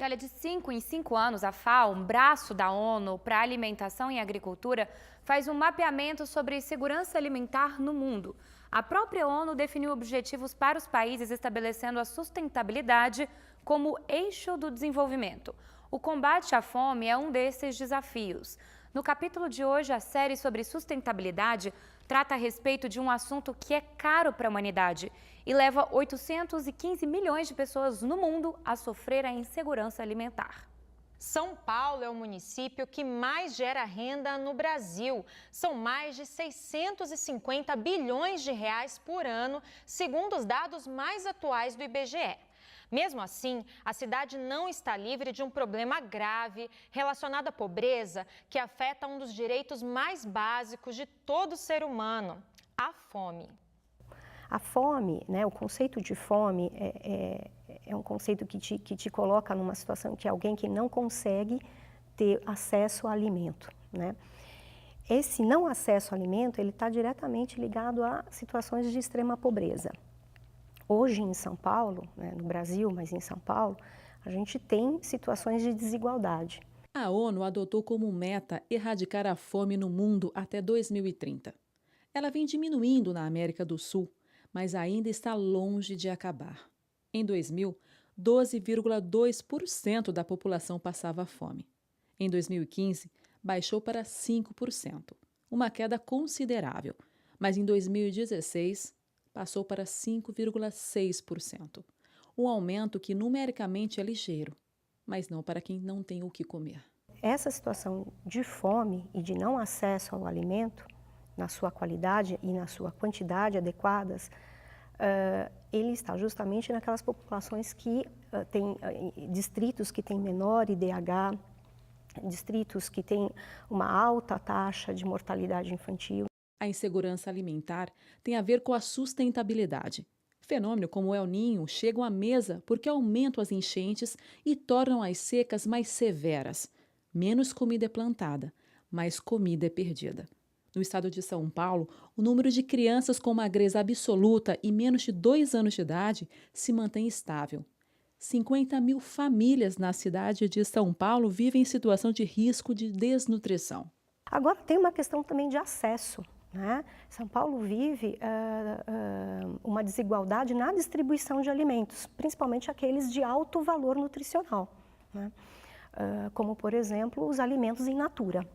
E olha, de 5 em 5 anos, a FAO, um braço da ONU para alimentação e agricultura, faz um mapeamento sobre segurança alimentar no mundo. A própria ONU definiu objetivos para os países, estabelecendo a sustentabilidade como eixo do desenvolvimento. O combate à fome é um desses desafios. No capítulo de hoje, a série sobre sustentabilidade trata a respeito de um assunto que é caro para a humanidade e leva 815 milhões de pessoas no mundo a sofrer a insegurança alimentar. São Paulo é o município que mais gera renda no Brasil. São mais de 650 bilhões de reais por ano, segundo os dados mais atuais do IBGE. Mesmo assim, a cidade não está livre de um problema grave relacionado à pobreza que afeta um dos direitos mais básicos de todo ser humano, a fome. A fome, né, o conceito de fome é um conceito que te coloca numa situação que alguém que não consegue ter acesso a alimento, né? Esse não acesso a alimento, ele está diretamente ligado a situações de extrema pobreza. Hoje em São Paulo, né, no Brasil, mas em São Paulo, a gente tem situações de desigualdade. A ONU adotou como meta erradicar a fome no mundo até 2030. Ela vem diminuindo na América do Sul, mas ainda está longe de acabar. Em 2000, 12,2% da população passava fome. Em 2015, baixou para 5%, uma queda considerável, mas em 2016 passou para 5,6%, um aumento que numericamente é ligeiro, mas não para quem não tem o que comer. Essa situação de fome e de não acesso ao alimento, na sua qualidade e na sua quantidade adequadas, ele está justamente naquelas populações que têm distritos que têm menor IDH, distritos que têm uma alta taxa de mortalidade infantil. A insegurança alimentar tem a ver com a sustentabilidade. Fenômenos como o El Niño chegam à mesa porque aumentam as enchentes e tornam as secas mais severas. Menos comida é plantada, mais comida é perdida. No estado de São Paulo, o número de crianças com magreza absoluta e menos de 2 anos de idade se mantém estável. 50 mil famílias na cidade de São Paulo vivem em situação de risco de desnutrição. Agora tem uma questão também de acesso, né? São Paulo vive uma desigualdade na distribuição de alimentos, principalmente aqueles de alto valor nutricional, né? Como, por exemplo, os alimentos in natura.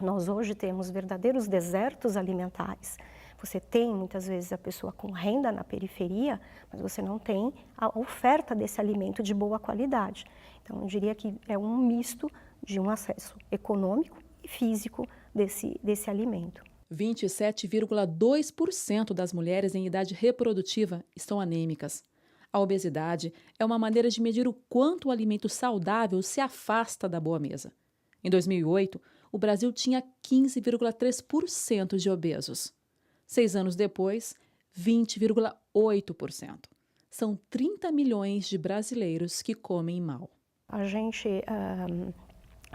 Nós hoje temos verdadeiros desertos alimentares. Você tem, muitas vezes, a pessoa com renda na periferia, mas você não tem a oferta desse alimento de boa qualidade. Então, eu diria que é um misto de um acesso econômico e físico desse alimento. 27,2% das mulheres em idade reprodutiva estão anêmicas. A obesidade é uma maneira de medir o quanto o alimento saudável se afasta da boa mesa. Em 2008, o Brasil tinha 15,3% de obesos. 6 anos depois, 20,8%. São 30 milhões de brasileiros que comem mal. A gente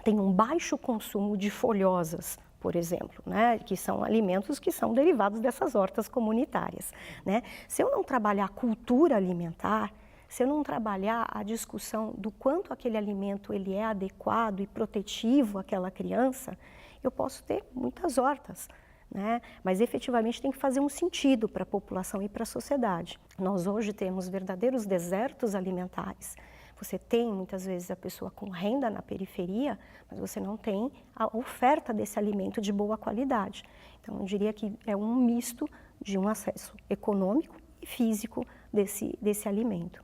tem um baixo consumo de folhosas, por exemplo, né, que são alimentos que são derivados dessas hortas comunitárias, né? Se eu não trabalhar a cultura alimentar, se eu não trabalhar a discussão do quanto aquele alimento ele é adequado e protetivo àquela criança, eu posso ter muitas hortas, né? Mas efetivamente tem que fazer um sentido para a população e para a sociedade. Nós hoje temos verdadeiros desertos alimentares. Você tem, muitas vezes, a pessoa com renda na periferia, mas você não tem a oferta desse alimento de boa qualidade. Então, eu diria que é um misto de um acesso econômico e físico desse alimento.